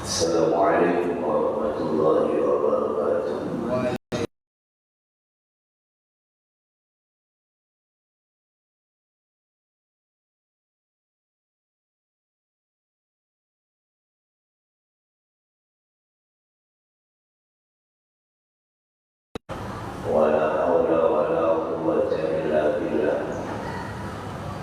Assalamualaikum warahmatullahi wabarakatuh. Wala haula wala quwwata illa billah.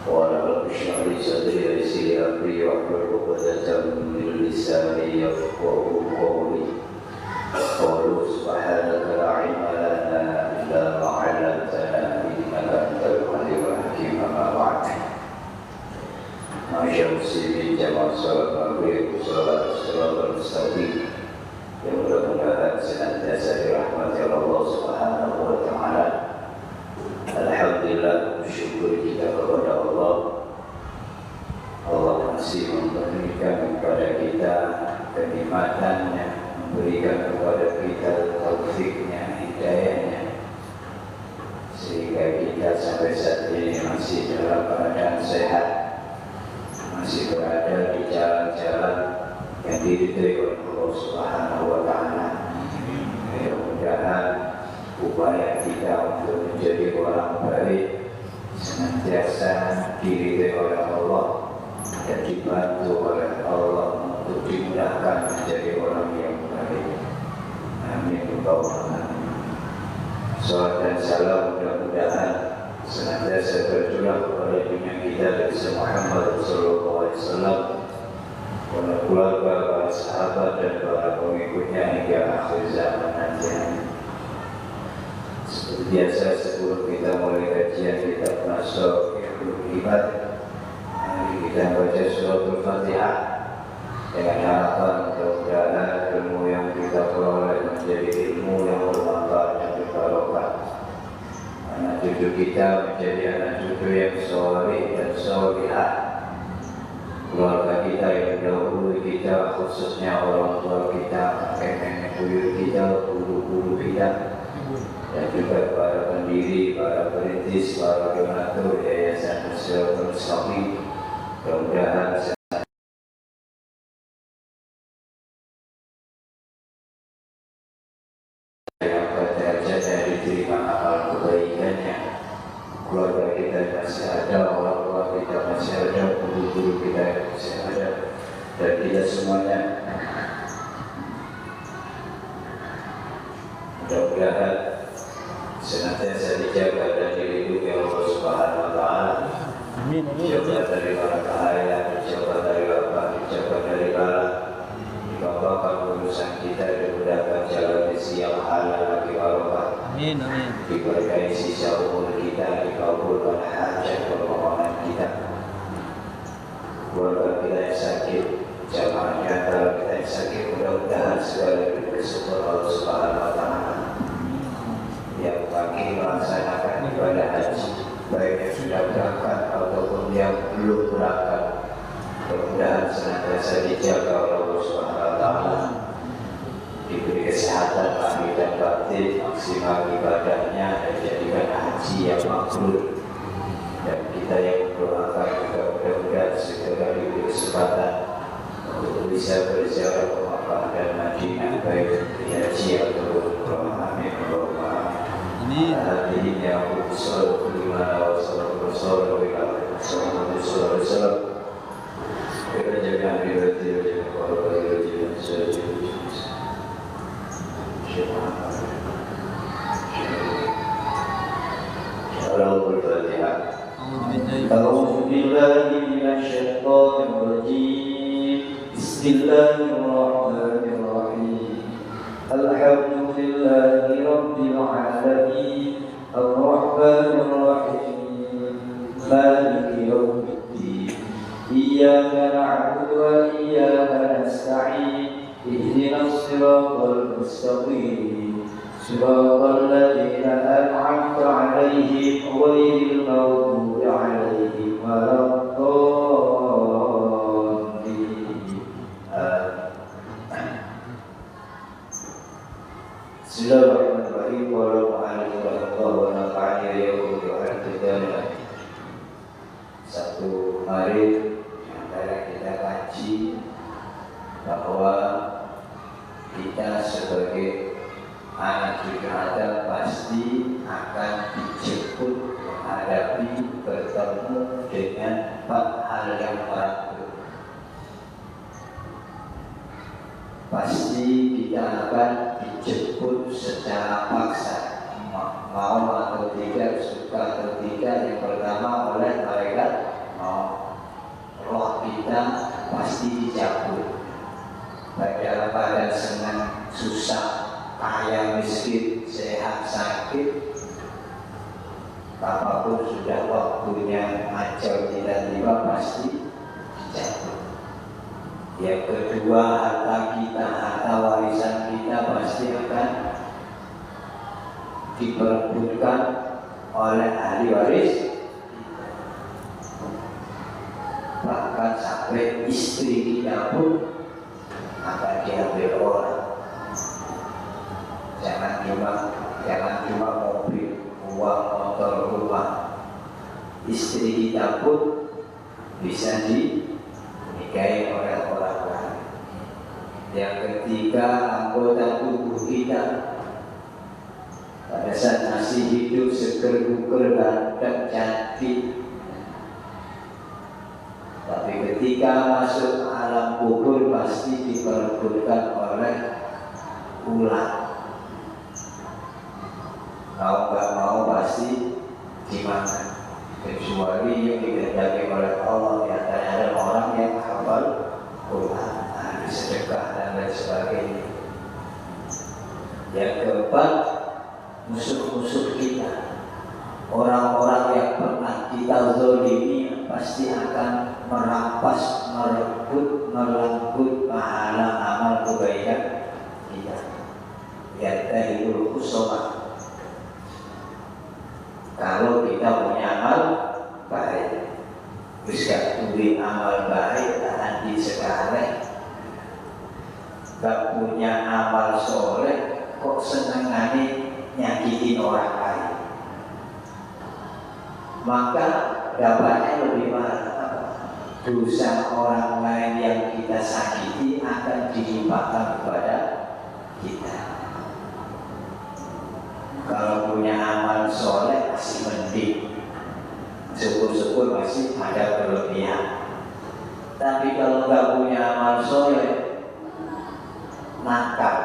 Wa rabbi shrah li sadri wa yassir li amri wahlul 'uqdatam min lisani yafqahu qawli. Qul subhanaka la ilma lana illa ma 'allamtana innaka antal alimul hakim. Amma ba'd. Ma'asyiral muslimin jamaah salat maghrib salat mustaqim yang mudah-mudahan senantiasa dirahmati Allah Subhanahu wa taala. Alhamdulillah, bersyukur kita kepada Allah. Allah masih memberikan kepada kita kenikmatannya, memberikan kepada kita taufiknya, hidayahnya, sehingga kita sampai saat ini masih dalam keadaan sehat, masih berada di jalan-jalan yang diridhai oleh Allah Subhanahu wa taala. Mudah-mudahan upaya kita untuk menjadi orang baik senantiasa diridhai oleh Allah dan dibantu oleh Allah untuk dimudahkan menjadi orang yang baik. Amin. Salam dan salam mudah-mudahan senantiasa tercurah kepada dunia kita dari Muhammad sallallahu alaihi wasallam, para keluarga, para sahabat dan para pengikutnya hingga akhir zaman nanti. Seperti biasa, sebelum kita mulai kajian kitab Nasaihul Ibad, mari kita baca suratul Fatihah dengan harapan mudah-mudahan ilmu yang kita peroleh menjadi ilmu yang bermanfaat dan berbarokah. Anak cucu kita menjadi anak cucu yang saleh dan salihah. Keluarga kita yang mendahului kita, khususnya orang tua kita, kakek nenek buyut kita, guru-guru kita, dan juga para pendiri, para perintis, para donatur Yayasan Nusratul Mustaqim. Mudah-mudahan apa derajatnya diterima amal kebaikannya. Keluarga kita masih ada, orang tua kita masih ada, guru-guru kita masih ada, dan kita semuanya mudah-mudahan senantiasa dijaga dan dilindungi Allah Subhanahu wa taala. Amin. Dijaga dari para bahaya, dijaga dari wabah, dijaga dari bala, dibanggakan urusan kita, dimudahkan jalan rezeki yang halal bagi barokah. Amin. Diberkahi sisa umur kita, dikabulkan hajat permohonan kita. Keluarga kita yang sakit, jamaah antara kita yang sakit, mudah-mudahan segala bersyukur Allah Subhanahu wa taala. Yang pagi melaksanakan ibadah haji, baik yang sudah berangkat ataupun yang belum berangkat, mudah-mudahan senantiasa dijaga oleh Allah Subhanahu wa taala, diberi kesehatan lahir dan batin, maksimal ibadahnya, dan jadikan haji yang makbul. Dan kita yang berdoakan juga mudah-mudahan segera diberi kesempatan untuk bisa berziarah ke Makkah dan Madinah, baik di haji ataupun umrah. Amin. Hadirin yang bersalawat kepada Rasulullah sallallahu alaihi wasallam. Kita jangan berhenti di kalau berhenti saja. Al-Fatihah. A'udzu billahi minasy syaithanir rajim. Bismillahirrahmanirrahim. Alhamdulillahi rabbil alamin. Ar-Rahmanir Rahim. Maliki yaumiddin. Iyyaka na'budu wa iyyaka nasta'in. Ihdinas siratal mustaqim. Siratal ladzina an'amta 'alaihim ghairil maghdubi 'alaihim waladdallin. Bismillahirrahmanirrahim. Wa nafa'ani ya Allah. Satu hari antara kita kaji bahwa sebagai anak cucu Adam pasti akan dijemput menghadapi bertemu dengan 4 hal yang patut. Pasti kita akan dijemput secara paksa, mau atau tidak, suka atau tidak. Yang pertama oleh malaikat mau. Roh kita pasti dicabut, baik dalam keadaan senang, susah, kaya, miskin, sehat, sakit, apapun sudah waktunya ajal tiba-tiba pasti dicabut. Yang kedua, harta kita, harta warisan kita pasti akan diperebutkan oleh ahli waris. Bahkan sampai istri kita pun akan diambil orang. Jangan cuma mobil, uang, motor, rumah. Istri kita pun bisa dinikahi oleh orang lain. Yang ketiga, anggota tubuh kita pada saat masih hidup seger buger ganteng cantik, tapi ketika masuk alam kubur pasti diperebutkan oleh ular. Mau nggak mau pasti dimakan. Kecuali yang dikehendaki oleh Allah, ya ada orang yang hafal Quran, sedekah dan lain sebagainya. Yang keempat, musuh-musuh kita, orang-orang yang pernah kita zalimi pasti akan merampas, merebut, melangkut pahala amal kebaikan kita. Yantahibul khusomah. Kalau kita punya amal baik, bisa tulis amal baik nanti sekarang. Gak punya amal soleh, kok senengane nyakitin orang lain, maka dapatnya lebih mahal. Dosa orang lain yang kita sakiti akan dilimpahkan kepada kita. Kalau punya amal soleh masih mending, syukur-syukur masih ada kelebihan. Tapi kalau nggak punya amal soleh, nakal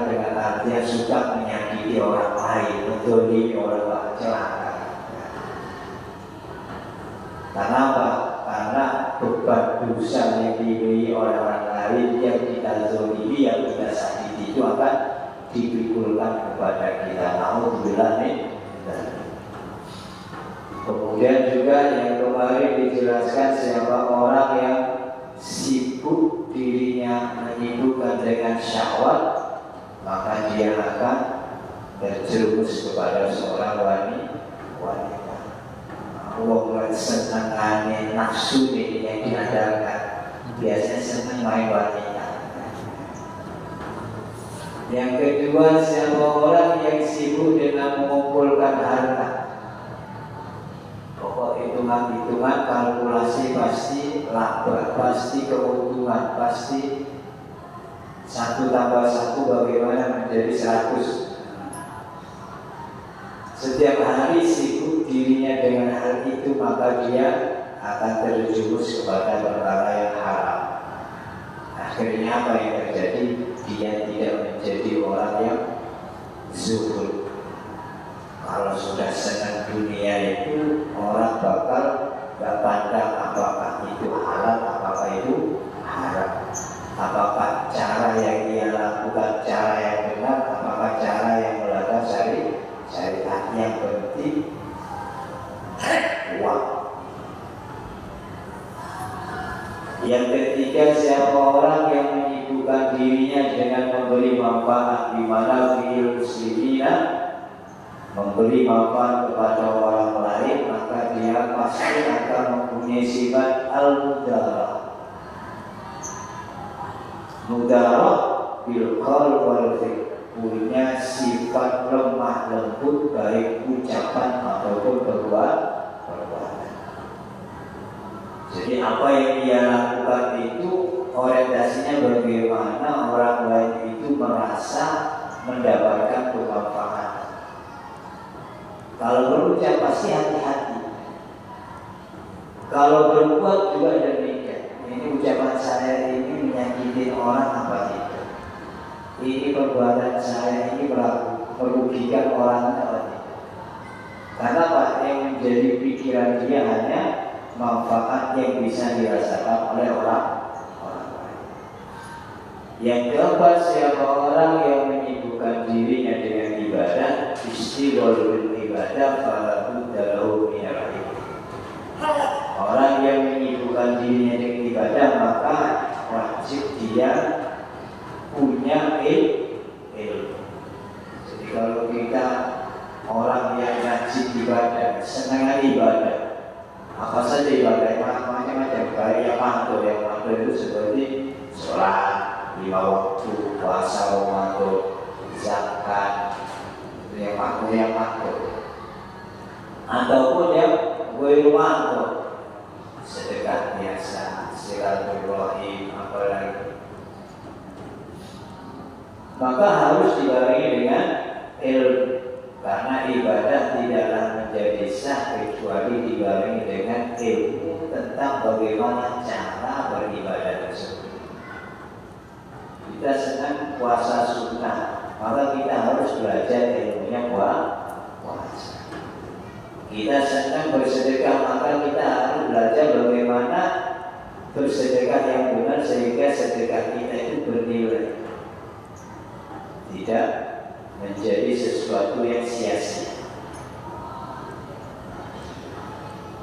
dengan artinya suka menyakiti orang lain, mendolimi orang lain, celaka. Karena apa? Karena beban dosa yang dimiliki oleh orang lain yang kita zalimi, yang kita sakiti itu akan dipikulkan kepada kita. Alhamdulillah nih. Kemudian juga yang kemarin dijelaskan, siapa orang yang sibuk dirinya menyibukkan dengan syahwat, maka dia akan terjerumus kepada seorang wanita. Wong senengane nafsu ini yang diandalkan, biasanya senang main wanita. Yang kedua, siapa orang yang sibuk dengan mengumpulkan harta. Pokok hitungan-hitungan, kalkulasi pasti laba, pasti keuntungan, pasti 1 tambah 1 bagaimana menjadi 100. Setiap hari sibuk dirinya dengan hal itu, maka dia akan terjerumus kepada perkara yang haram. Akhirnya apa yang terjadi? Dia tidak menjadi orang yang zuhud. Kalau sudah senang dunia itu, orang bakal gak pandang apakah itu halal, apakah itu haram, apakah cara yang dia lakukan cara yang benar, apakah cara yang melanggar syariat. Yang penting uang. Yang ketiga, siapa orang yang menyibukkan dirinya dengan memberi manfaat, di mana fil muslimina, memberi manfaat kepada orang lain, maka dia pasti akan mempunyai sifat al-mudarah. Mudarah bil qaul wal fi'l, punya sifat lemah lembut baik ucapan ataupun perbuatan. Jadi apa yang dia lakukan itu orientasinya bagaimana orang lain itu merasa mendapatkan kemanfaatan. Kalau berucap pasti hati-hati. Kalau berbuat juga demikian. Ini ucapan saya ini menyakiti orang apa tidak? Ini perbuatan saya ini merugikan orang apa tidak? Karena Pak, yang menjadi pikiran dia hanya manfaat yang bisa dirasakan oleh orang lain. Yang keempat, siapa orang yang menyibukkan dirinya dengan ibadah, istighfar ibadah, falahu dalahu minal ilm. Orang yang menyibukkan dirinya dengan ibadah, maka wajib dia punya ilmu. Jadi kalau kita orang yang rajin ibadah, senang ibadah, apa saja ibadah, macam-macam, kayak mantul, yang mantul itu seperti sholat 5 waktu, puasa Ramadan, zakat, itu yang mantul. Ataupun yang mantul, sedekah biasa, silaturahim, apalagi. Maka harus dibarengi dengan ilmu. Karena ibadah tidaklah menjadi sah kecuali dibarengi dengan ilmu tentang bagaimana cara beribadah tersebut. Kita senang puasa sunnah, maka kita harus belajar ilmunya puasa. Kita senang bersedekah, maka kita harus belajar bagaimana bersedekah yang benar sehingga sedekah kita itu bernilai, tidak menjadi sesuatu yang sia-sia.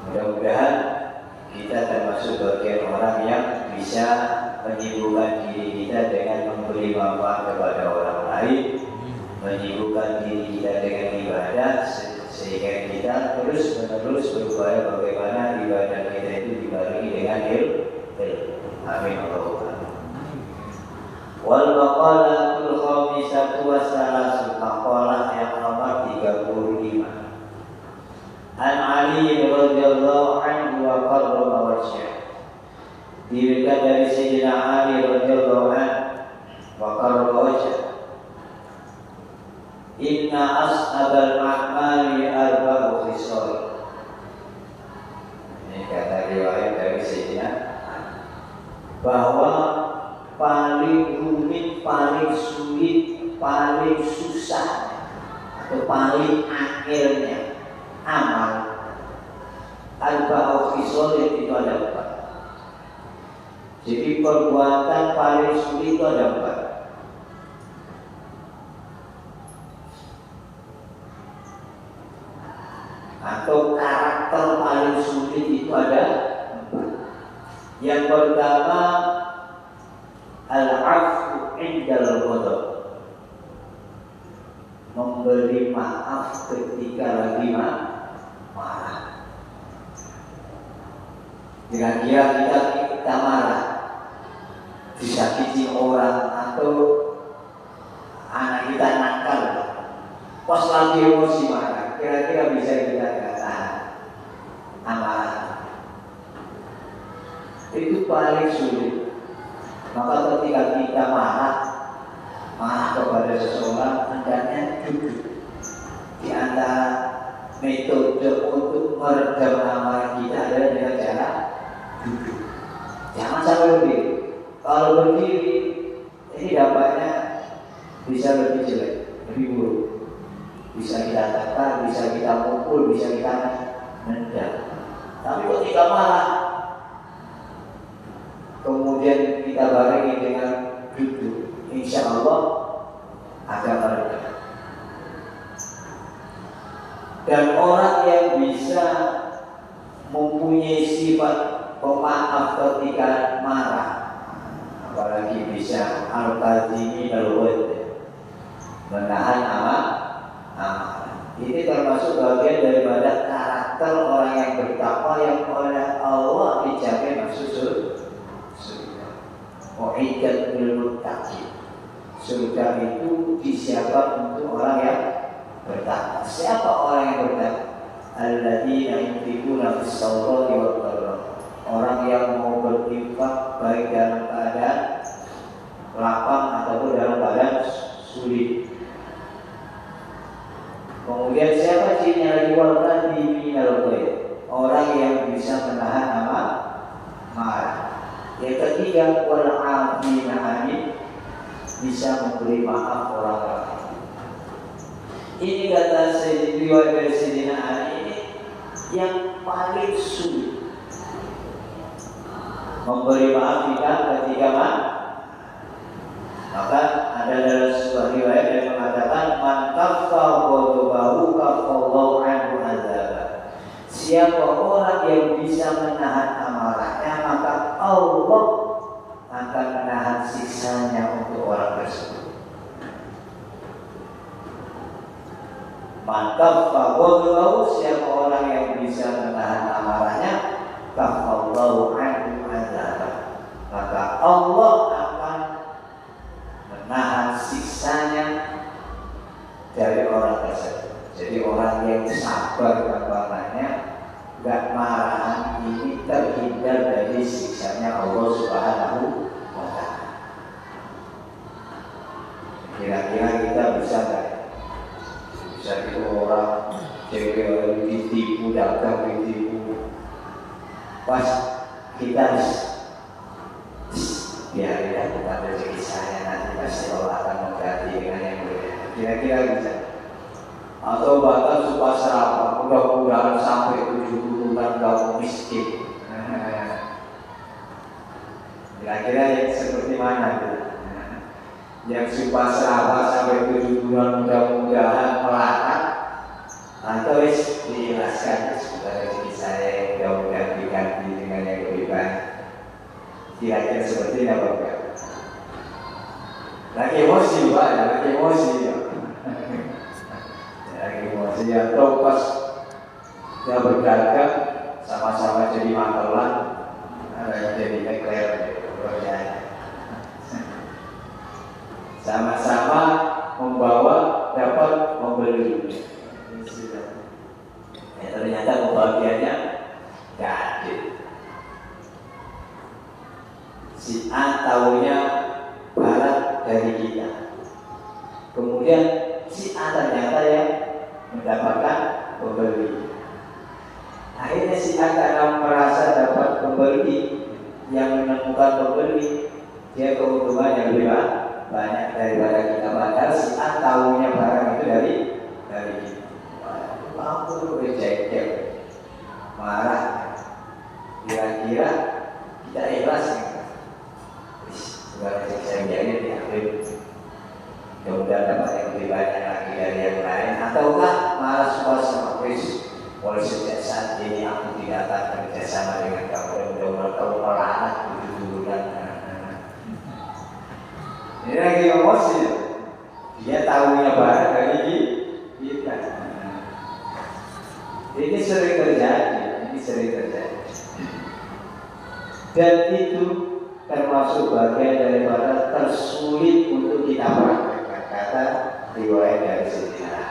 Mudah-mudahan kita termasuk bagian orang yang bisa menyibukkan diri kita dengan memberi manfaat kepada orang lain, menyibukkan diri kita dengan ibadah, sehingga kita terus-menerus berupaya bagaimana ibadah kita itu dibarengi dengan ilmu. Amin Allahumma. Wal maqalatul khamisatu wassalasu, maqalah yang nomor 35. An Ali radhiyallahu anhu wa qarrama wajhah. Diriwayatkan dari Sayyidina Ali radhiyallahu anhu wa qarrama wajhah. Inna as'abal a'mali arba'u khisal. Ini kata riwayat dari Sayyidina Ali, bahwa paling rumit, paling sulit, paling susah atau paling akhirnya amal arba'u khisal itu ada 4. Jadi perbuatan paling sulit itu ada 4. Atau karakter paling sulit itu ada 4. Yang pertama, al-'afwu 'indal ghadab, memberi maaf ketika lagi marah. Kira-kira kita marah, disakiti orang atau anak kita nakal, pas lagi emosi marah, kira-kira bisa kita tahan amarah. Itu paling sulit. Maka ketika kita marah kepada seseorang, hendaknya duduk. Di antara metode untuk meredam amarah kita adalah dengan cara duduk. Jangan sampai berdiri. Kalau berdiri, ini dampaknya bisa lebih jelek, lebih buruk. Bisa kita tekan, bisa kita pukul, bisa kita nendang. Tapi ketika marah, kemudian kita barengi dengan duduk, insya Allah akan meredam. Dan orang yang bisa mempunyai sifat pemaaf ketika marah, apalagi bisa al-qadimi al-wad, menahan amarah, ini termasuk bagian daripada karakter orang yang bertakwa yang oleh Allah dijamin masuk surga. U'iddat lil muttaqin. Surga itu disiapkan untuk orang yang bertakwa. Siapa orang yang bertakwa? Alladzina yunfiquna fis-sarra'i wad-dharra. Orang yang mau berinfak baik dalam keadaan lapang ataupun dalam keadaan sulit. Kemudian siapa cirinya lagi? Walqadi minal ghaib, orang yang bisa menahan marah. Yang ketiga, wal afina anil, bisa memberi maaf orang lain. Ini kata riwayat dari Sayyidina Ali ini yang paling sulit. Memberi maaf ketika maka ada dalam sebuah riwayat yang mengatakan man kaffa ghadabahu kaffallahu anhu adzaba. Siapa orang yang bisa menahan amarahnya, maka Allah akan menahan siksanya untuk orang tersebut. Man kaffa ghadabahu, siapa orang yang bisa menahan amarahnya, kaffallahu anhu adzaba, maka Allah akan menahan siksanya dari orang tersebut. Jadi orang yang sabar gambarannya, gak marahan, ini terhindar dari siksanya Allah Subhanahu wa ta'ala. Kira-kira kita bisa gak? Bisa itu orang cewek ditipu, dagang ditipu, pas kita biar tidak bukan rezeki saya, nanti pasti Allah akan mengganti dengan yang berbeda. Kira-kira bisa. Atau bahkan supaya serapah, mudah-mudahan sampai 7 turunan kamu miskin. Kira-kira yang seperti mana itu? Yang supaya serapah sampai 7 turunan, mudah-mudahan melarat, atau dijelaskan supaya rezeki saya mudah-mudahan diganti dengan yang lebih baik. Kira-kira seperti ini apa enggak? Lagi emosi Pak, lagi emosi ya. Lagi emosi ya, atau pas dia berdagang sama-sama jadi makelan, jadi ekler, sama-sama membawa dapat membeli. Ya, ternyata pembagiannya gak adil. Si A tahunya barat dari kita, kemudian si A ternyata yang mendapatkan pembeli. Akhirnya si A karena merasa dapat pembeli, yang menemukan pembeli, dia keuntungan yang lebih banyak daripada kita. Padahal si A tahunya barang itu dari kita. Mampu reject, marah. Kira-kira kita ikhlas ya? Sebenarnya saya biarin diambil, kemudian dapat yang lebih banyak lagi dari yang lain, ataukah malah sama Chris, mulai sejak saat ini aku tidak akan kerjasama dengan kamu, dan mudah-mudahan kamu melarat dulu dan ini lagi emosi. Dia tahunya barang dari kita. Ini sering terjadi, dan itu termasuk bagian daripada tersulit untuk kita praktekkan. Kata riwayat dari Sayyidina,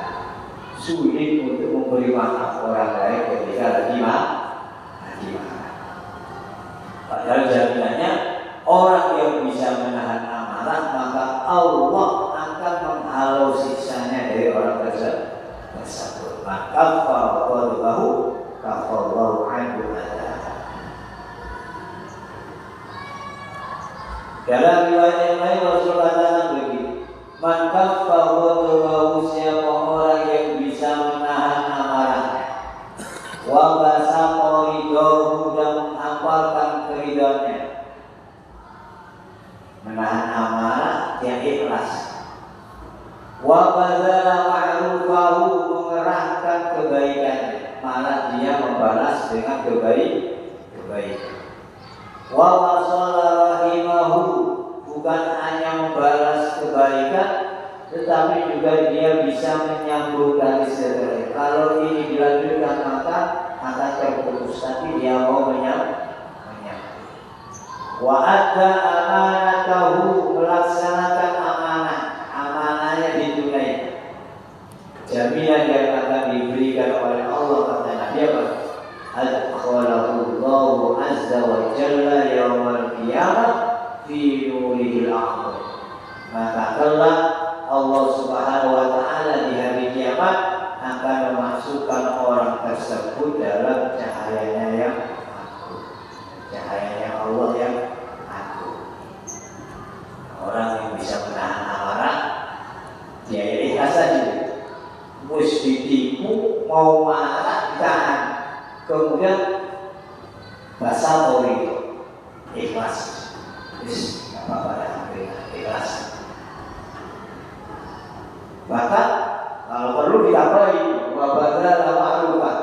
sulit untuk memberi maaf orang lain ketika lagi marah. Padahal jaminannya orang yang bisa menahan amarah, maka Allah akan menghalau siksanya dari orang tersebut. Maka fa'aqadahu kafallahu anhu adzaba. Dalam riwayat yang lain Rasulullah katakan begini, man kaffa ghadabahu, siapa orang yang bisa menahan amarahnya, wa basaqa ridahu, dan menghafalkan keridhaannya. Menahan amarah yang ikhlas. Wa badzala ma'rufahu, mengerahkan kebaikannya, malah dia membalas dengan kebaikan. Wa wasala rahimahu, bukan hanya membalas kebaikan, tetapi juga dia bisa menyambung tali silaturahmi. Kalau ini dilanjutkan maka akan terputus, tapi dia mau menyambung. Wa adda amanatahu, melaksanakan amanahnya ditunaikan. Jaminan yang akan diberikan oleh Allah, kata Nabi apa? Adkhalahu Allahu azza wa jalla yaumal qiyamah fi Maka kelak Allah Subhanahu wa taala di hari kiamat akan memasukkan orang tersebut dalam cahayanya yang agung. Cahayanya Allah yang agung. Orang yang bisa menahan amarah, dia ikhlas saja. Mus ditipu, mau marah ditahan, kemudian basah itu ikhlas. Terus apa-apa ikhlas. Bahkan kalau perlu ditambahi wabadala ma'rufah.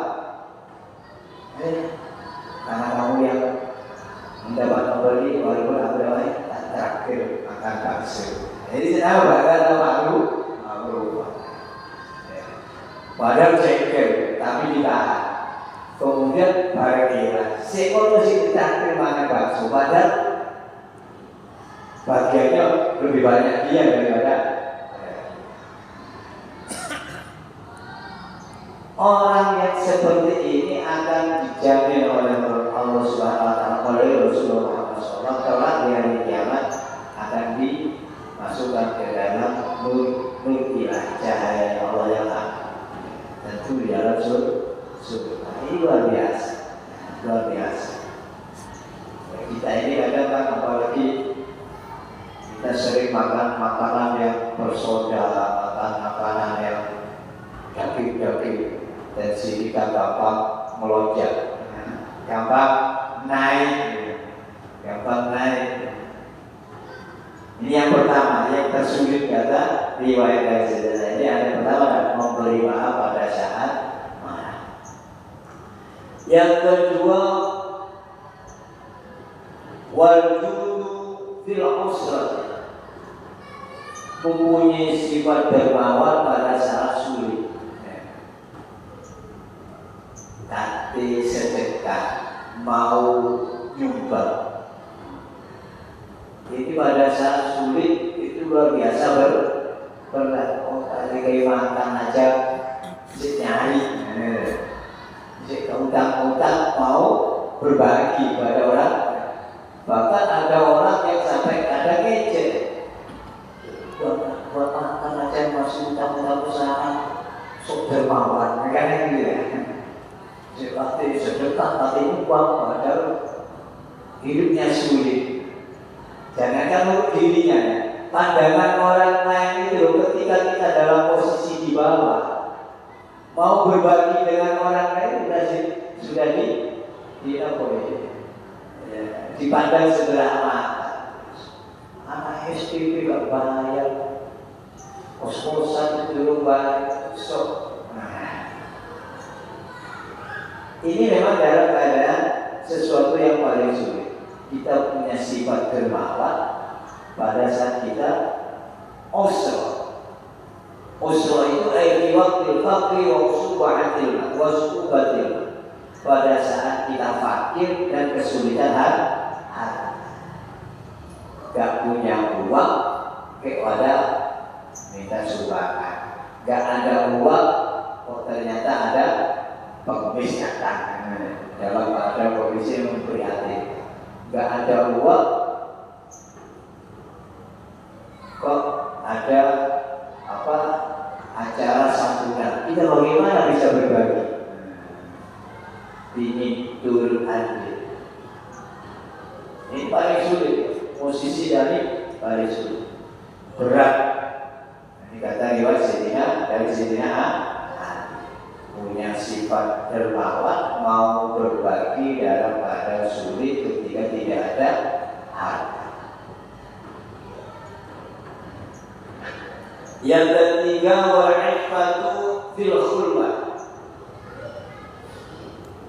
Karena kamu yang mendapat membeli walaupun apa terakhir akan bakso. Jadi saya wabadala ma'rufah. Padahal cekel tapi ditahan. Kemudian barang ikhlas. Sekolah si terakhir mana bakso. Padahal bagiannya lebih banyak dia daripada orang yang seperti ini akan dijamin oleh Allah Subhanahu wa taala, oleh Rasulullah SAW kelak di hari kiamat akan dimasukkan ke dalam nur ilah, cahaya Allah yang agung. Tentu di dalam surga. Ini luar biasa, luar biasa. Kita ini kadang kan apalagi kita sering makan makanan yang bersoda, makan makanan yang daging-daging. Tensi kita gampang melonjak, gampang naik. Ini yang pertama, yang tersulit kata riwayat dari sejarah ini ada pertama memberi maaf pada saat marah. Yang kedua, waljudu fil usrah, mempunyai sifat dermawan pada saat sulit. Tapi sedekah, mau nyumbang. Ini pada saat sulit itu luar biasa berat. Oh, tadi kayak makan aja, si nyari, si utang-utang mau berbagi pada orang. Bahkan ada orang yang sampai ada kecil. Buat makan aja masih utang-utang usaha, sok dermawan, kan gitu ya. Seperti sedekah tapi uang padahal hidupnya sulit. Jangankan untuk dirinya, pandangan orang lain itu ketika kita dalam posisi di bawah mau berbagi dengan orang lain sudah dipandang sebelah mata. Anak SPP gak bayar, kos-kosan itu belum bayar, ini memang dalam keadaan sesuatu yang paling sulit. Kita punya sifat dermawan pada saat kita usra. Usra itu ayat waqtil faqri wa subahatil wa subatil. Pada saat kita fakir dan kesulitan harta. Gak punya uang, kepada minta sumbangan. Gak ada uang, kok ternyata ada pengemis datang dalam keadaan kondisi yang prihatin. Gak ada uang, kok ada acara santunan. Kita bagaimana bisa berbagi? Ini turun andil. Ini paling sulit. Posisi dari paling sulit. Berat. Ini kata riwayat dari Sayyidina punya sifat dermawan, mau berbagi dalam keadaan sulit ketika tidak ada harta. Yang ketiga, wal-'iffatu fil khulwah,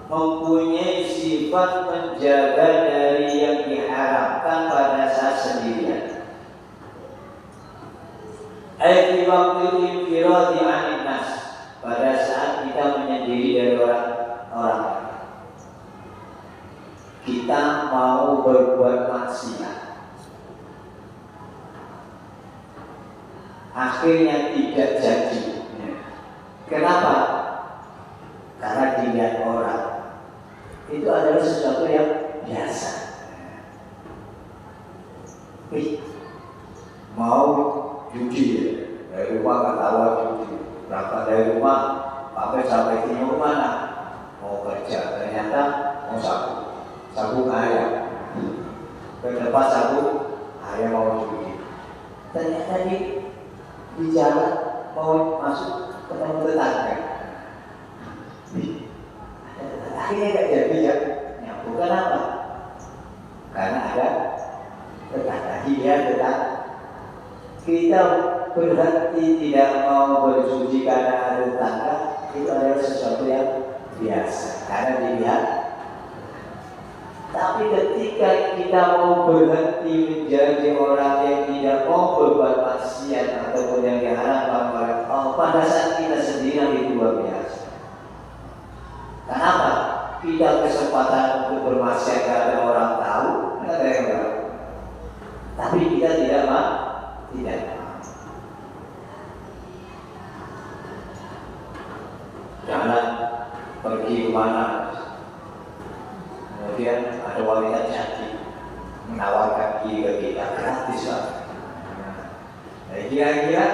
mempunyai sifat menjaga dari yang diharamkan pada saat sendirian. Ayat waktu infiradi 'anil nas, pada saat kita menyendiri dari orang. Kita mau berbuat maksiat, akhirnya tidak jadi. Kenapa? Karena dilihat orang. Itu adalah sesuatu yang biasa. mau judi ya. Dari rumah nggak tahu judi, berangkat dari rumah sampai di rumah mana mau kerja, ternyata mau sabung ayam, ke depan sabung ayam mau judi, ternyata di jalan mau masuk ketemu tetangga, akhirnya nggak jadi ya, nyambung kenapa? Karena ada tetangga kita berhenti tidak mau bersuci karena ada tetangga, itu adalah sesuatu yang biasa karena dilihat. Tapi ketika kita mau berhenti menjadi orang yang tidak mau berbuat maksiat ataupun yang diharapkan oleh Allah, pada saat kita sendiri itu luar biasa. Kenapa? Kita kesempatan untuk bermaksiat karena orang tahu, tidak ada yang tahu. Tapi kita tidak mau. Jangan pergi kemana, kemudian ada wanita cantik menawarkan diri ke kita gratis lah. Nah, kira-kira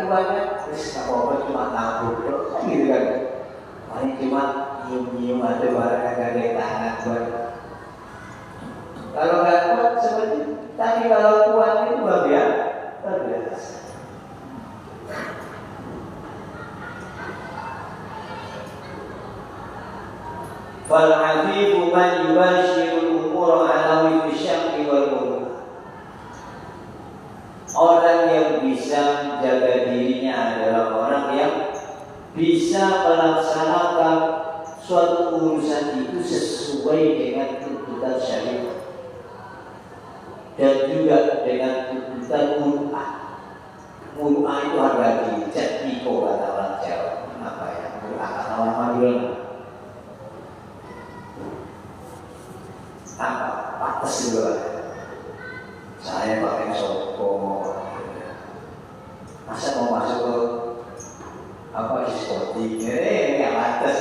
kuatnya, terus apa cuma nabur, gitu kan? Paling cuma nyium-nyium ada barang yang ada di tangan buat. Kalau nggak kuat seperti, tapi kalau kuat itu luar biasa. Fal-'afifu man yubashirul umur ala wif'i syaqi wal munkar. Orang yang bisa menjaga dirinya adalah orang yang bisa melaksanakan suatu urusan itu sesuai dengan tuntutan syariat dan juga dengan tuntutan muru'ah. Muru'ah itu harga diri, jadi kata orang Jawa. Apa ya? Muru'ah kata orang Madura. Pantas juga. Saya pakai sopo. Masa mau masuk ke diskotik? Ini nggak pantas.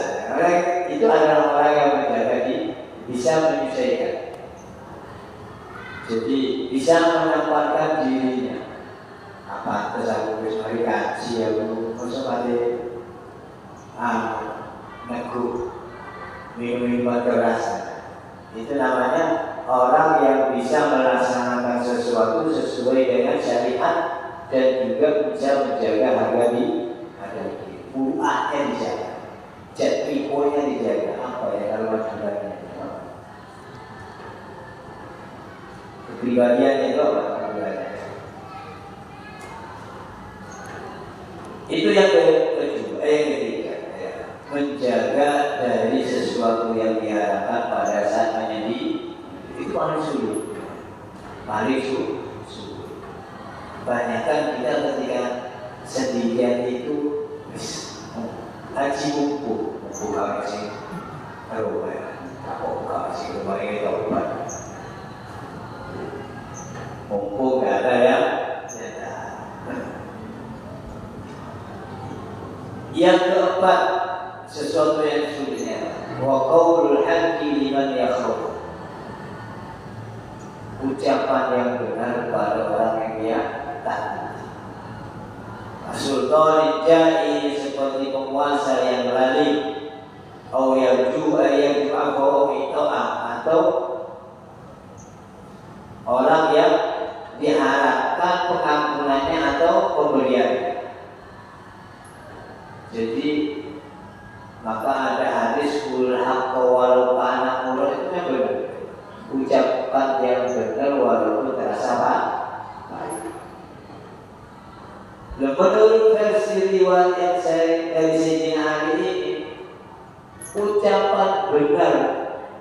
Itu adalah orang yang menjaga diri, bisa menyesuaikan. Jadi bisa menempatkan dirinya. Apa terus aku harus mari kaji aku masuk neguh minum keras. Itu namanya orang yang bisa melaksanakan sesuatu sesuai dengan syariat dan juga bisa menjaga harga diri. Buahnya dijaga, jatwiponya dijaga. Apa ya kalau maksudnya? Kepribadiannya itu apa? Itu yang kedua, yang ketiga, ya. Menjaga dari sesuatu yang diharapkan pada saat menjadi itu paling sulit, Banyakkan kita ketika sendirian itu haji mumpung sih, kemarin kita obat, mumpung nggak ada yang Yang keempat, sesuatu yang sulitnya, wa qaulul haqqi liman yakhaf. Ucapan yang benar pada orang yang dia takut. Sultan jai seperti penguasa yang lalim, atau yang juga yang atau orang yang diharapkan pengampunannya atau pemberiannya. Jadi maka ada hadis kul haqqa walau kana murad, itu yang benar. Ucapan yang benar walaupun terasa baik. Menurut versi riwayat yang saya dari sini hari ini, ucapan benar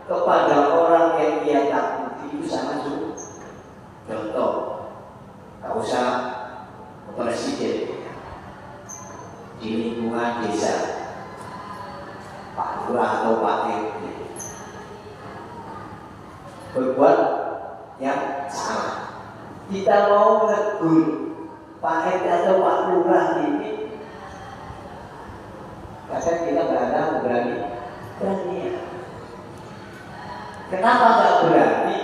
kepada orang yang dia takuti itu sangat sulit. Contoh, tak usah presiden di lingkungan desa, Pak Lurah atau Pak RT berbuat yang salah, kita mau menegur Pak RT atau Pak Lurah ini, kadang kita nggak ada berani. Kenapa nggak berani?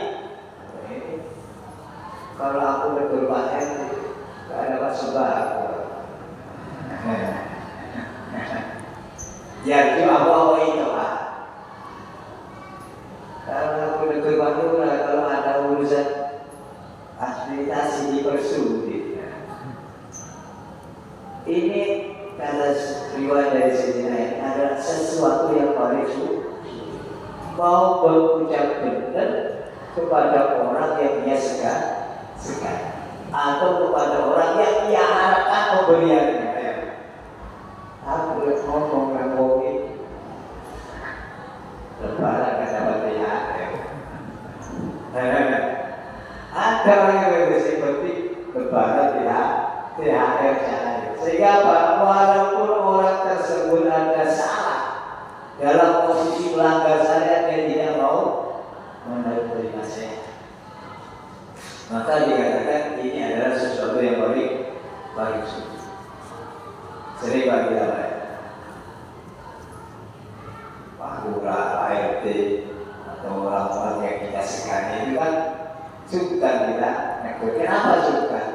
Kalau aku betul panen, gak dapat sembako. Jadi apa itu Pak? Kalau aku betul panen, kalau ada urusan aspirasi dipersulit. Ini kata riwayat dari Sayyidina adalah sesuatu yang paling sulit. Mau berucap benar kepada orang yang dia segan atau kepada orang yang dia harapkan pemberiannya. Aku ngomong ini lebaran kan dapat THR. Ada orang yang seperti lebaran THR sehingga walaupun orang tersebut ada salah dalam posisi melanggar syariat, dia tidak mau menerima nasihat. Maka dikatakan ini adalah sesuatu yang paling sulit. Sering bagi apa? Pak Lurah, Pak RT, atau orang-orang yang kita sekali itu kan sungkan kita. Kenapa sungkan?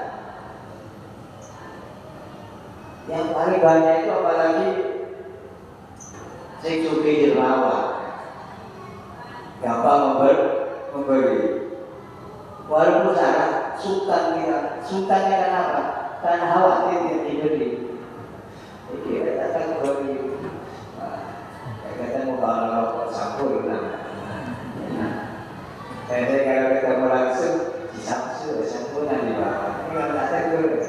Yang paling banyak itu apalagi seksual dermawan, gampang memberi. Walaupun salah, sultannya kenapa? Karena khawatir dia diberi. Jadi kita akan beri. Kita mau bawa rokok sampurna. Saya kalau ketemu langsung sampurna di bawah. Ini kalau tak tegur,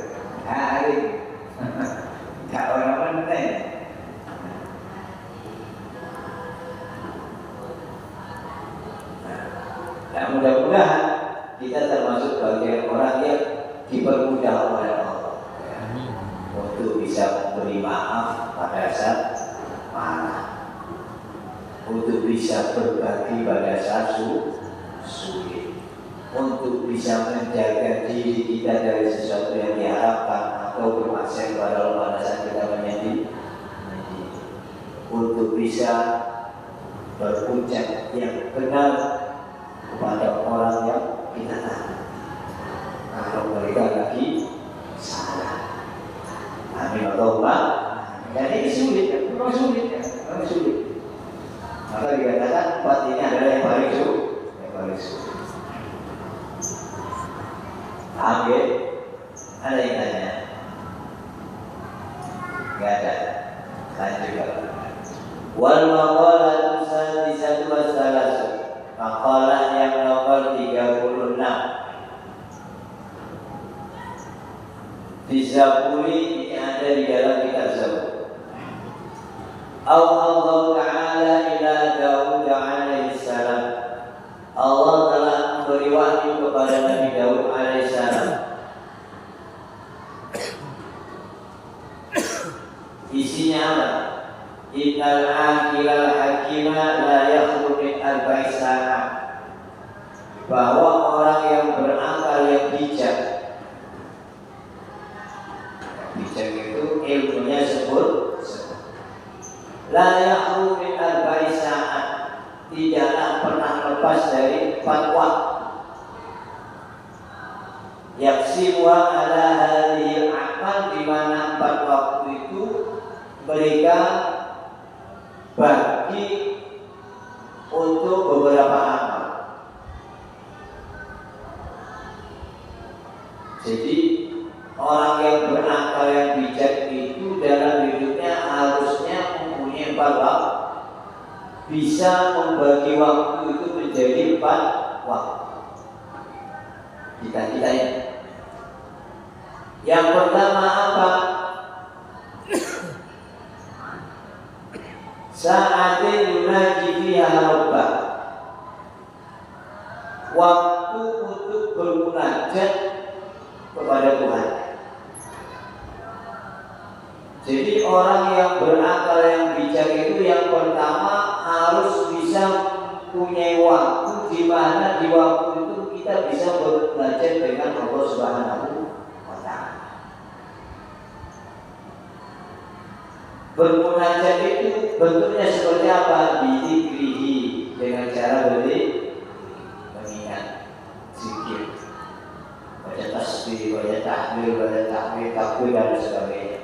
hari. Gak orang penting. Nah, mudah-mudahan kita termasuk bagian orang yang dipermudah oleh Allah untuk bisa memberi maaf pada saat marah, untuk bisa berbagi pada saat sulit, untuk bisa menjaga diri kita dari sesuatu yang diharapkan atau bermaksud kepada Allah pada saat kita menyedih, untuk bisa berucap yang benar kepada orang yang kita tahu kalau mereka lagi salah. Amin Allahumma. Jadi ini sulit, memang sulit. Maka dikatakan empat ini adalah yang paling sulit. Ambil, ada yang tanya? Gak ada. Lanjut. Wal maqalatu sadisatu wassalasu. Maqalah yang nomor 36. Di Zaburi ini ada di dalam kitab Zabur. Allah Ta'ala ila Daud alaihi salam. Allah telah memberi wahyu kepada Nabi Daud alaihi salam. Isinya apa? Innal aqilal hakima la yakhlu min arba'is sana. Bahwa orang yang berakal yang bijak itu ilmunya sebut la yakhlu min arba'is sana, tidaklah pernah lepas dari 4 waktu. Yaksiwa ala hadhil amal, di mana 4 waktu itu mereka bagi untuk beberapa amal. Jadi orang yang berakal yang bijak itu dalam hidupnya harusnya mempunyai 4 waktu, bisa membagi waktu itu menjadi 4 waktu. Kita ya. Yang pertama apa? Sa'atin yunaji fiha rabbah, waktu untuk bermunajat kepada Tuhan. Jadi orang yang berakal yang bijak itu yang pertama harus bisa punya waktu di mana di waktu itu kita bisa bermunajat dengan Allah Subhanahu wa Ta'ala. Bermunajat itu bentuknya seperti apa? Bizikrihi, dengan cara mengingat, zikir, baca tasbih, banyak tahmid, takbir dan sebagainya.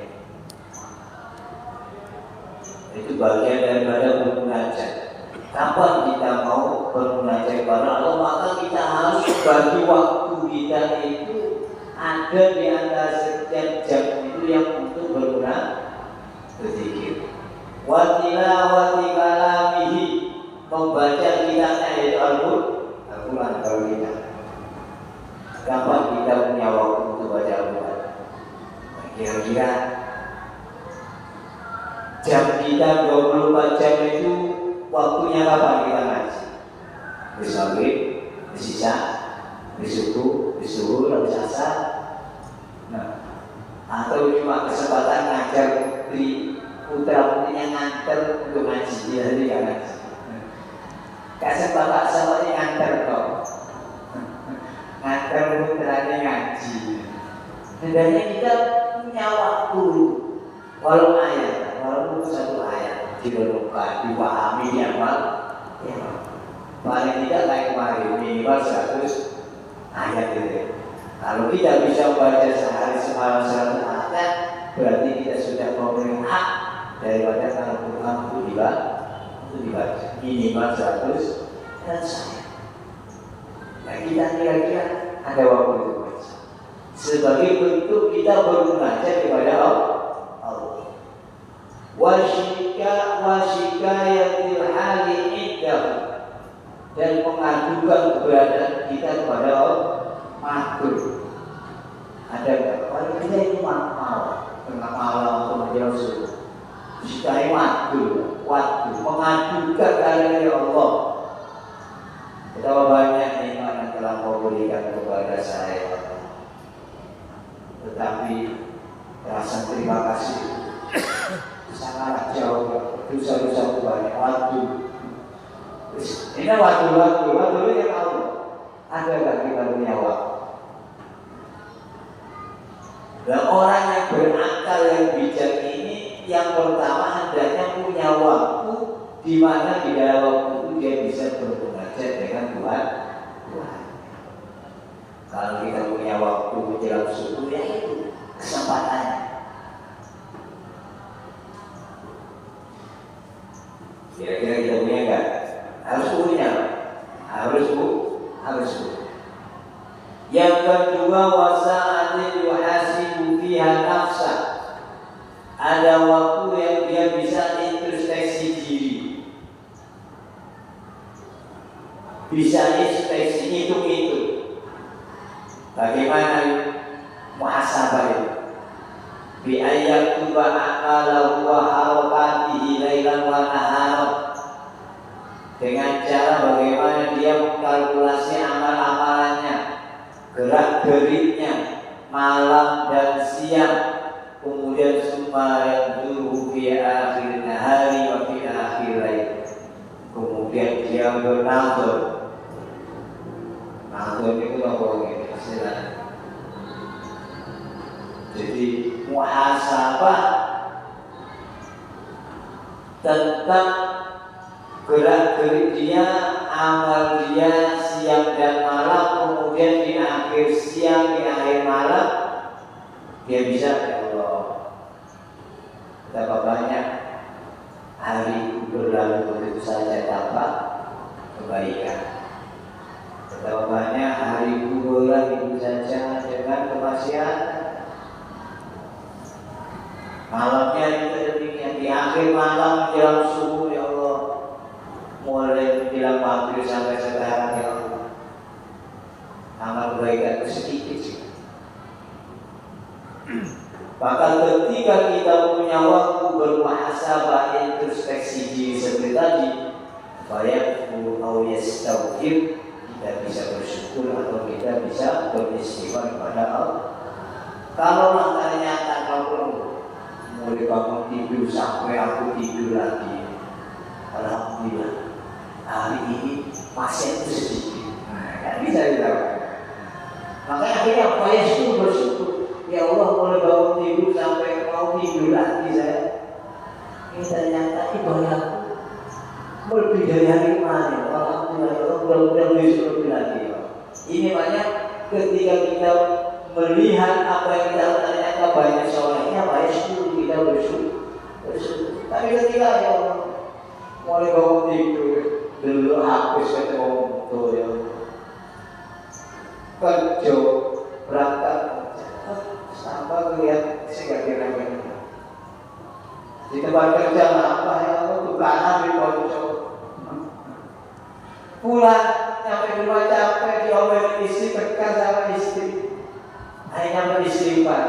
Itu bagian daripada bermunajat. Kapan kita mau bermunajat kepada Allah, maka kita harus bagi waktu kita itu ada di antara setiap jam itu yang untuk bermunajat, berzikir. Wa tilawati kalamihi, membaca kitabnya yaitu Al-Quran kalau kita. Kapan kita punya waktu untuk baca Al-Quran? Kira-kira jam kita 24 jam itu waktunya kapan kita ngaji? Di maghrib, di sisa, di subuh, di asar. Nah, atau cuma kesempatan ngajar di putra-putrinya nganter untuk ngaji, dia sendiri yang ngaji. Kasih bapak sama ini nganter kok, nganter putranya ngaji. Hendaknya kita punya waktu, walaupun satu ayat direnungkan, dipahami yang paling tidak kayak kemarin minimal 100 ayat itu. Kalau kita bisa membaca sehari semalam 100 ayat, berarti kita sudah memenuhi hak daripada Al-Quran untuk dibaca minimal 100 ayat. Nah, kita kira-kira ada waktu itu baca sebagai bentuk kita bermunajat kepada Allah. Wasyikayatil hali indahu, dan mengadukan keberadaan kita kepada Allah. Makhluk ada nggak? Kalau kita itu malam, tengah malam atau menjelang subuh, syikaya waktu mengadukan kepada Allah. Betapa banyak nikmat yang telah kau berikan kepada saya, tetapi rasa terima kasih sangat jauh, dosa-dosa banyak. Waktu ini waktu yang Allah. Ada nggak kita punya waktu? Dan orang yang berakal yang bijak ini, yang pertama hendaknya punya waktu di mana di dalam waktu itu dia bisa bermunajat dengan Tuhan. Kalau kita punya waktu menjelang subuh, ya itu kesempatannya. Kira-kira kita punya enggak? Harus punya. Harus. Yang kedua, wasa'atin yuhasibu fiha nafsa. Ada waktu yang dia bisa introspeksi diri, bisa introspeksi hitung-hitung. Bagaimana muhasabah itu? Bi ayyakuba aqalahu wa harakatihi lailan wa naharan, dengan cara bagaimana dia mengkalkulasi amal-amalannya, gerak-geriknya malam dan siang, kemudian semua yang dulu fi akhir nahari wa fi akhir lail, kemudian dia bernazar. Nazar itu apa gitu istilahnya? Jadi muhasabah tentang gerak-gerik dia, amal dia siang dan malam, kemudian di akhir siang, di akhir malam dia bisa, ya Allah, betapa banyak hari berlalu begitu saja tanpa kebaikan, betapa banyak hari berlalu begitu saja dengan kemaksiatan. Malamnya itu demikian, di akhir malam menjelang subuh, ya Allah, mulai menjelang maghrib sampai sekarang, ya Allah, amal kebaikan itu sedikit sih. Maka ketika kita punya waktu bermuhasabah, introspeksi diri seperti tadi, baik au yastaghfir, kita bisa bersyukur atau kita bisa beristighfar kepada Allah. Kalau ternyata kalau mulai bangun tidur sampai aku tidur lagi, alhamdulillah hari ini pasien itu sedikit, nggak bisa dilakukan. Makanya akhirnya saya bersyukur, ya Allah, mulai bangun tidur sampai mau tidur lagi saya. Ini ternyata ibadah lebih dari hari kemarin. Alhamdulillah, ya Allah, mudah-mudahan besok lebih lagi. Ini banyak ketika kita melihat apa yang kita ternyata banyak soalnya banyak syukur kita bersyukur. Tapi ketika ya mulai bangun tidur dulu habis ketemu tuh ya kerja berangkat sampai lihat segala di tempat kerja apa ya tukaran di pojok pulang sampai di rumah capek diomelin istri tekan sama istri hanya beristighfar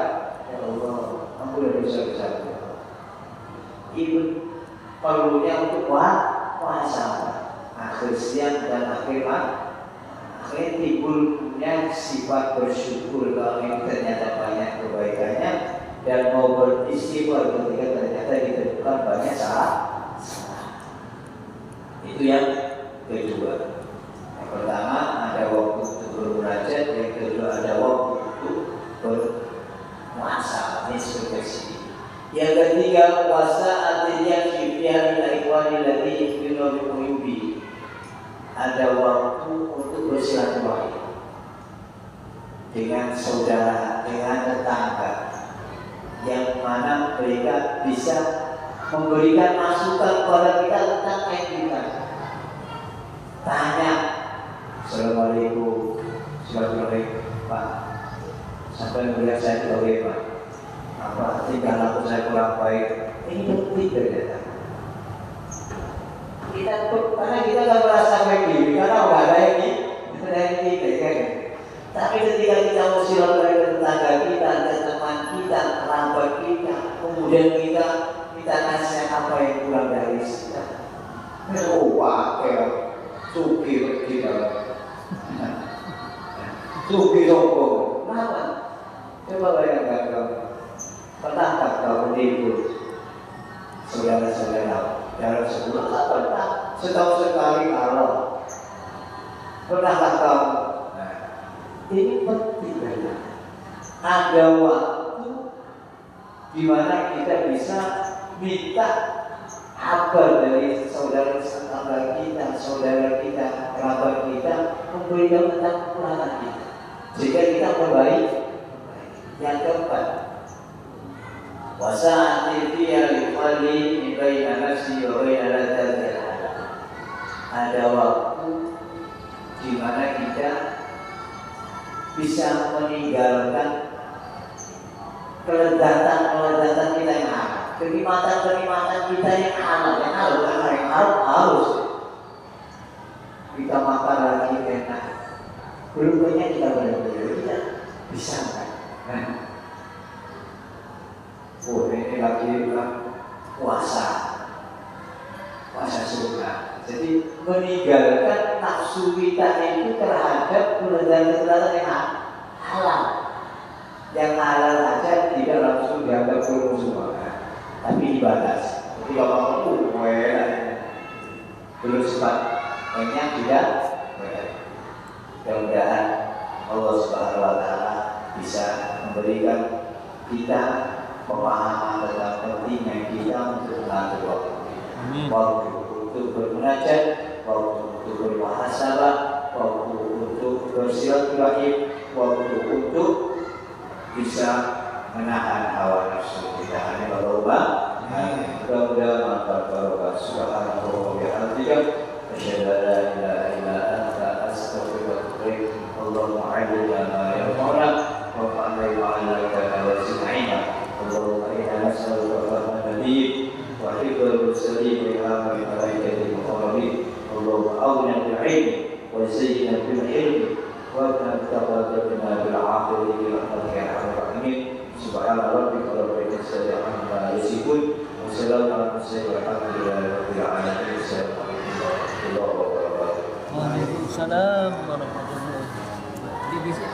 ya Allah aku udah bisa ibu perlunya untuk puasa akhir siang dan akhir timbulnya sifat bersyukur kalau ini ternyata banyak kebaikannya dan mau beristighfar ketika ternyata ditemukan banyak salah. Itu yang kedua. Yang pertama ada waktu untuk bermunajat, yang kedua ada waktu untuk berpuasa. Ini seperti yang ketiga puasa artinya fi'al al-ikhwani alladhi yu'minu bi ada waktu untuk bersilaturahmi dengan saudara, dengan tetangga yang mana mereka bisa memberikan masukan kepada kita tentang kehidupan. Tanya, Assalamualaikum, Pak, sampai melihat saya tidak Pak, apa tinggal aku saya kurang baik, ini penting ternyata. Kita karena kita nggak merasa baik diri, karena nggak ada yang kita kan. Tapi ketika kita mau silaturahmi ke tetangga kita, ke teman kita, kerabat kita, kemudian kita nasihat apa yang kurang dari kita. Suki kita, suki sombong. Kenapa? Coba bayangkan kamu, pernahkah kamu tidur saudara-saudara dalam sebulan pernah setahun sekali kalau pernahkah kamu? Ini penting banget. Ada waktu di mana kita bisa minta kabar dari saudara kita, kerabat kita, memberikan tentang kekurangan kita. Jika kita membaik, yang keempat, wasa'ati al-ikhwali baina nafsi wa baina ladzati. Ada waktu di mana kita bisa meninggalkan kelezatan kita yang halal, kenikmatan kita yang harus kita makan lagi enak. Berikutnya kita benar-benar bisa kan? Ini lagi puasa sunnah. Jadi meninggalkan nafsu kita itu terhadap kelezatan yang halal. Yang halal aja tidak langsung dianggap buruk semua, tapi dibatasi. Jadi kalau kamu belum sempat banyak tidak. Mudah-mudahan Allah Subhanahu Wa Taala bisa memberikan kita pemahaman tentang pentingnya kita untuk mengatur waktu. Waktu untuk bermunajat, waktu untuk bermuhasabah, waktu untuk bersilaturahim, waktu untuk bisa menahan hawa nafsu kita. Hanya berubah. Mudah-mudahan mantap barokah. Subhanallah wa bihamdika, asyhadu an la ilaha illa anta, astaghfiruka wa atubu ilaik. Allahumma 'allimna ma yanfa'una wanfa'na bima 'allamtana wa zidna 'ilma. Allahumma inna nas'aluka fahma nabiyyin wa hifdzal mursalin wa ilhama min malaikatil muqarrabin. Allahumma awwina bil 'ilmi wa zayyinna bil 'ilmi wa taqabbal bil 'afwi bi rahmatika ya arhamar rahimin. Subhana rabbika rabbil izzati amma yasifun wa salamun 'alal mursalin walhamdulillahi rabbil alamin. Assalamualaikum warahmatullahi wabarakatuh. Waalaikumsalam warahmatullahi wabarakatuh. Di bisik.